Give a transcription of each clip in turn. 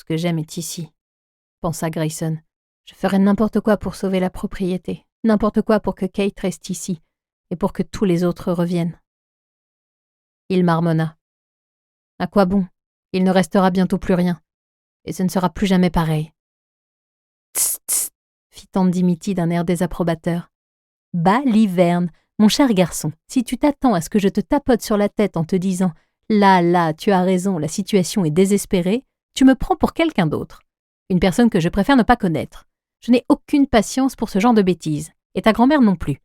ce que j'aime est ici, pensa Grayson. Je ferai n'importe quoi pour sauver la propriété, n'importe quoi pour que Kate reste ici, et pour que tous les autres reviennent. Il marmonna. À quoi bon? Il ne restera bientôt plus rien, et ce ne sera plus jamais pareil. Tss, tss, fit tante Dimity d'un air désapprobateur. Baliverne, mon cher garçon, si tu t'attends à ce que je te tapote sur la tête en te disant « Là, tu as raison, la situation est désespérée », tu me prends pour quelqu'un d'autre. Une personne que je préfère ne pas connaître. Je n'ai aucune patience pour ce genre de bêtises, et ta grand-mère non plus.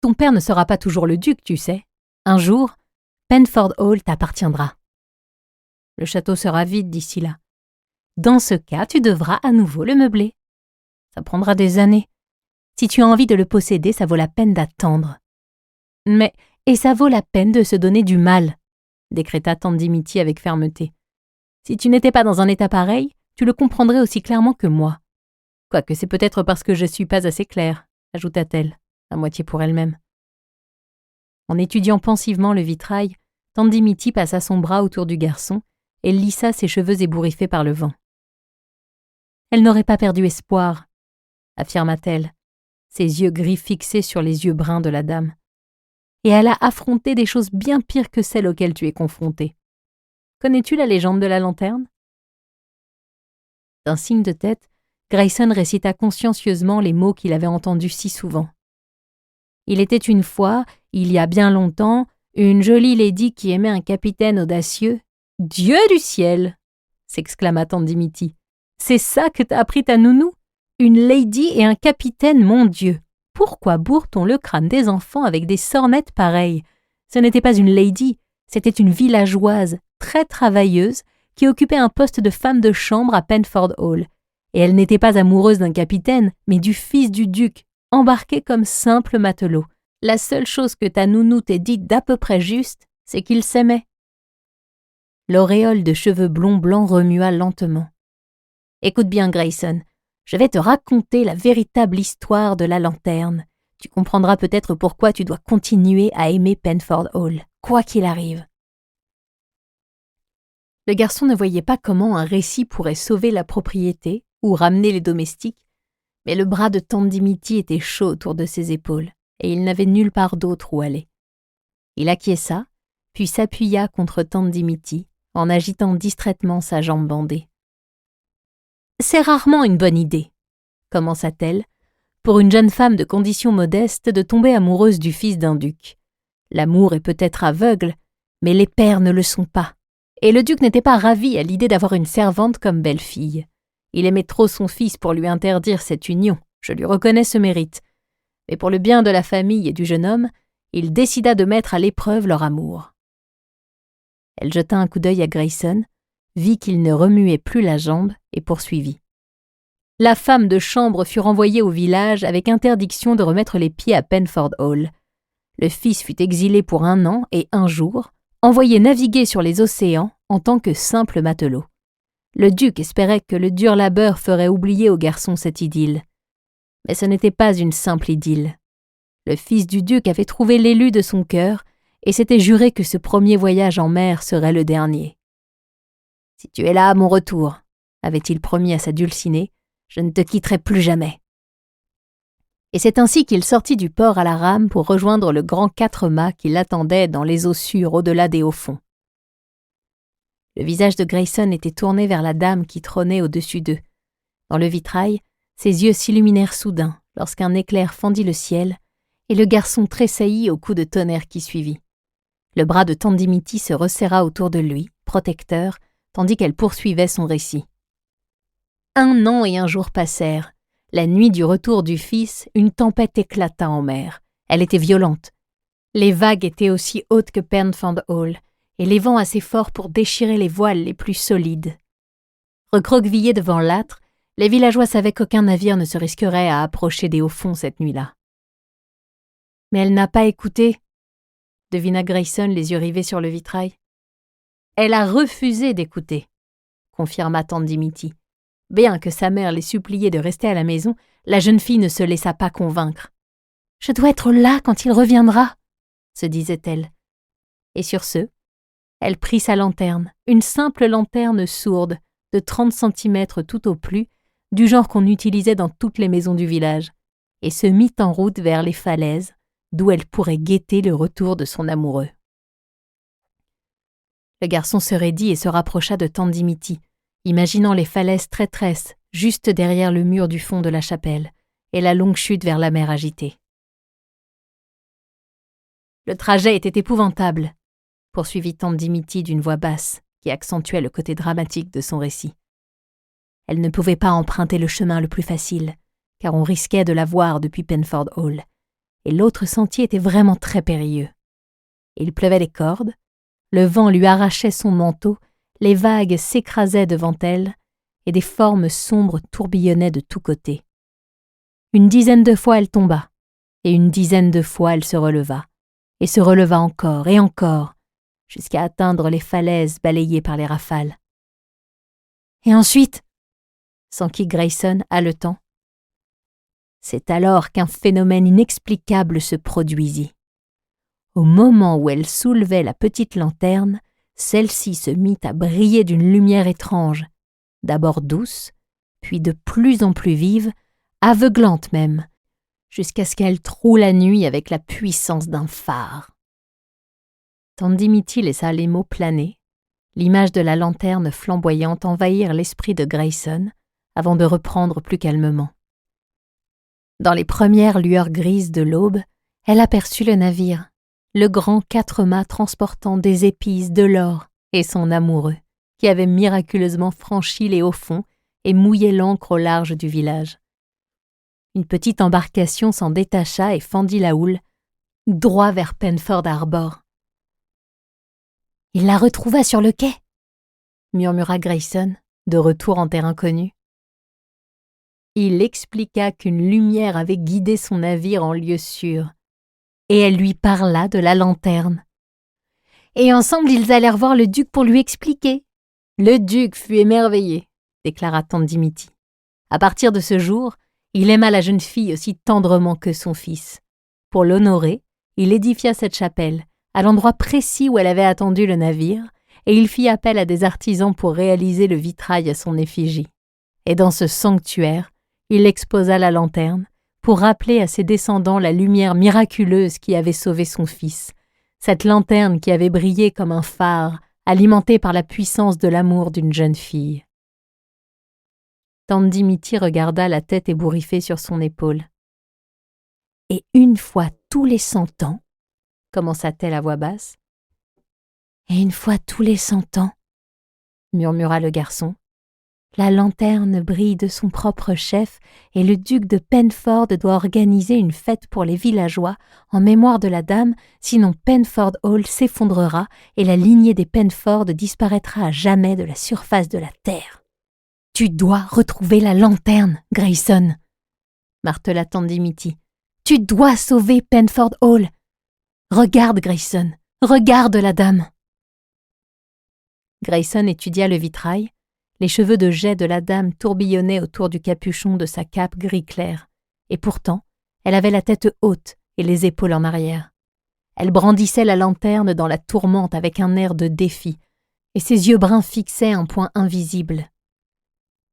Ton père ne sera pas toujours le duc, tu sais. Un jour, Penford Hall t'appartiendra. Le château sera vide d'ici là. Dans ce cas, tu devras à nouveau le meubler. Ça prendra des années. Si tu as envie de le posséder, ça vaut la peine d'attendre. Et ça vaut la peine de se donner du mal, décréta tante Dimity avec fermeté. Si tu n'étais pas dans un état pareil, tu le comprendrais aussi clairement que moi. Quoique c'est peut-être parce que je suis pas assez claire, ajouta-t-elle, à moitié pour elle-même. En étudiant pensivement le vitrail, tante Dimity passa son bras autour du garçon et lissa ses cheveux ébouriffés par le vent. Elle n'aurait pas perdu espoir, affirma-t-elle, ses yeux gris fixés sur les yeux bruns de la dame. Et elle a affronté des choses bien pires que celles auxquelles tu es confrontée. Connais-tu la légende de la lanterne? D'un signe de tête, Grayson récita consciencieusement les mots qu'il avait entendus si souvent. Il était une fois, il y a bien longtemps, une jolie lady qui aimait un capitaine audacieux. « Dieu du ciel !» s'exclama tante Dimity. « C'est ça que t'as appris ta nounou? Une lady et un capitaine, mon Dieu! Pourquoi bourre-t-on le crâne des enfants avec des sornettes pareilles? Ce n'était pas une lady, c'était une villageoise, très travailleuse, qui occupait un poste de femme de chambre à Penford Hall. Et elle n'était pas amoureuse d'un capitaine, mais du fils du duc, embarqué comme simple matelot. La seule chose que ta nounou t'ait dite d'à peu près juste, c'est qu'il s'aimait. » L'auréole de cheveux blonds blancs remua lentement. « Écoute bien, Grayson, je vais te raconter la véritable histoire de la lanterne. Tu comprendras peut-être pourquoi tu dois continuer à aimer Penford Hall, quoi qu'il arrive. » Le garçon ne voyait pas comment un récit pourrait sauver la propriété ou ramener les domestiques, mais le bras de tante Dimity était chaud autour de ses épaules, et il n'avait nulle part d'autre où aller. Il acquiesça, puis s'appuya contre tante Dimity, en agitant distraitement sa jambe bandée. « C'est rarement une bonne idée, » commença-t-elle, pour une jeune femme de condition modeste de tomber amoureuse du fils d'un duc. L'amour est peut-être aveugle, mais les pères ne le sont pas. Et le duc n'était pas ravi à l'idée d'avoir une servante comme belle-fille. Il aimait trop son fils pour lui interdire cette union, je lui reconnais ce mérite. Mais pour le bien de la famille et du jeune homme, il décida de mettre à l'épreuve leur amour. Elle jeta un coup d'œil à Grayson, vit qu'il ne remuait plus la jambe et poursuivit. La femme de chambre fut renvoyée au village avec interdiction de remettre les pieds à Penford Hall. Le fils fut exilé pour 1 an et 1 jour, envoyé naviguer sur les océans en tant que simple matelot. Le duc espérait que le dur labeur ferait oublier au garçon cette idylle. Mais ce n'était pas une simple idylle. Le fils du duc avait trouvé l'élu de son cœur et s'était juré que ce premier voyage en mer serait le dernier. « Si tu es là à mon retour, » avait-il promis à sa dulcinée, « je ne te quitterai plus jamais. » Et c'est ainsi qu'il sortit du port à la rame pour rejoindre le grand 4-mâts qui l'attendait dans les eaux sûres au-delà des hauts-fonds. Le visage de Grayson était tourné vers la dame qui trônait au-dessus d'eux. Dans le vitrail, ses yeux s'illuminèrent soudain lorsqu'un éclair fendit le ciel et le garçon tressaillit au coup de tonnerre qui suivit. Le bras de tante Dimity se resserra autour de lui, protecteur, tandis qu'elle poursuivait son récit. 1 an et 1 jour passèrent. La nuit du retour du fils, une tempête éclata en mer. Elle était violente. Les vagues étaient aussi hautes que Penford Hall, et les vents assez forts pour déchirer les voiles les plus solides. Recroquevillés devant l'âtre, les villageois savaient qu'aucun navire ne se risquerait à approcher des hauts-fonds cette nuit-là. « Mais elle n'a pas écouté », devina Grayson les yeux rivés sur le vitrail. « Elle a refusé d'écouter », confirma tante Dimity. Bien que sa mère l'ait suppliée de rester à la maison, la jeune fille ne se laissa pas convaincre. « Je dois être là quand il reviendra », se disait-elle. Et sur ce, elle prit sa lanterne, une simple lanterne sourde, de 30 centimètres tout au plus, du genre qu'on utilisait dans toutes les maisons du village, et se mit en route vers les falaises, d'où elle pourrait guetter le retour de son amoureux. Le garçon se raidit et se rapprocha de tante Dimity, imaginant les falaises traîtresses juste derrière le mur du fond de la chapelle et la longue chute vers la mer agitée. Le trajet était épouvantable, poursuivit tante Dimity d'une voix basse qui accentuait le côté dramatique de son récit. Elle ne pouvait pas emprunter le chemin le plus facile, car on risquait de la voir depuis Penford Hall, et l'autre sentier était vraiment très périlleux. Il pleuvait des cordes, le vent lui arrachait son manteau, les vagues s'écrasaient devant elle, et des formes sombres tourbillonnaient de tous côtés. Une dizaine de fois elle tomba, et une dizaine de fois elle se releva encore et encore, jusqu'à atteindre les falaises balayées par les rafales. Et ensuite, s'enquit Grayson haletant. C'est alors qu'un phénomène inexplicable se produisit. Au moment où elle soulevait la petite lanterne, celle-ci se mit à briller d'une lumière étrange, d'abord douce, puis de plus en plus vive, aveuglante même, jusqu'à ce qu'elle troue la nuit avec la puissance d'un phare. Tante Dimity laissa les mots planer, l'image de la lanterne flamboyante envahir l'esprit de Grayson, avant de reprendre plus calmement. Dans les premières lueurs grises de l'aube, elle aperçut le navire, le grand 4-mâts transportant des épices, de l'or et son amoureux, qui avait miraculeusement franchi les hauts fonds et mouillé l'ancre au large du village. Une petite embarcation s'en détacha et fendit la houle, droit vers Penford Harbor. « Il la retrouva sur le quai !» murmura Grayson, de retour en terre inconnue. Il expliqua qu'une lumière avait guidé son navire en lieu sûr, et elle lui parla de la lanterne. Et ensemble ils allèrent voir le duc pour lui expliquer. Le duc fut émerveillé, déclara tante Dimity. À partir de ce jour, il aima la jeune fille aussi tendrement que son fils. Pour l'honorer, il édifia cette chapelle, à l'endroit précis où elle avait attendu le navire, et il fit appel à des artisans pour réaliser le vitrail à son effigie. Et dans ce sanctuaire, il exposa la lanterne pour rappeler à ses descendants la lumière miraculeuse qui avait sauvé son fils, cette lanterne qui avait brillé comme un phare, alimenté par la puissance de l'amour d'une jeune fille. Tante Dimity regarda la tête ébouriffée sur son épaule. « Et une fois tous les 100 ans, commença-t-elle à voix basse. « Et une fois tous les 100 ans, murmura le garçon, la lanterne brille de son propre chef et le duc de Penford doit organiser une fête pour les villageois en mémoire de la dame, sinon Penford Hall s'effondrera et la lignée des Penford disparaîtra à jamais de la surface de la terre. Tu dois retrouver la lanterne, Grayson, martela tante Dimity. Tu dois sauver Penford Hall. Regarde, Grayson, regarde la dame. Grayson étudia le vitrail. Les cheveux de jais de la dame tourbillonnaient autour du capuchon de sa cape gris clair, et pourtant, elle avait la tête haute et les épaules en arrière. Elle brandissait la lanterne dans la tourmente avec un air de défi, et ses yeux bruns fixaient un point invisible.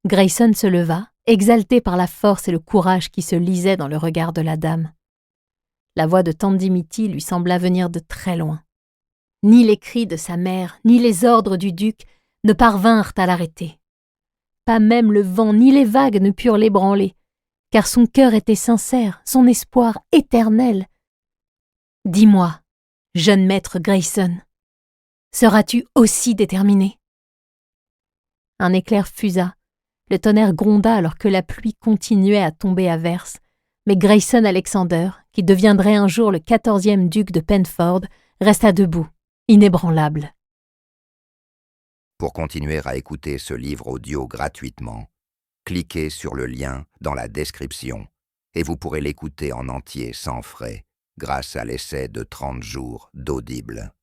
Grayson se leva, exalté par la force et le courage qui se lisaient dans le regard de la dame. La voix de tante Dimity lui sembla venir de très loin. Ni les cris de sa mère, ni les ordres du duc ne parvinrent à l'arrêter. Pas même le vent ni les vagues ne purent l'ébranler, car son cœur était sincère, son espoir éternel. Dis-moi, jeune maître Grayson, seras-tu aussi déterminé? Un éclair fusa, le tonnerre gronda alors que la pluie continuait à tomber à verse, mais Grayson Alexander, qui deviendrait un jour le 14e duc de Penford, resta debout, inébranlable. Pour continuer à écouter ce livre audio gratuitement, cliquez sur le lien dans la description et vous pourrez l'écouter en entier sans frais grâce à l'essai de 30 jours d'Audible.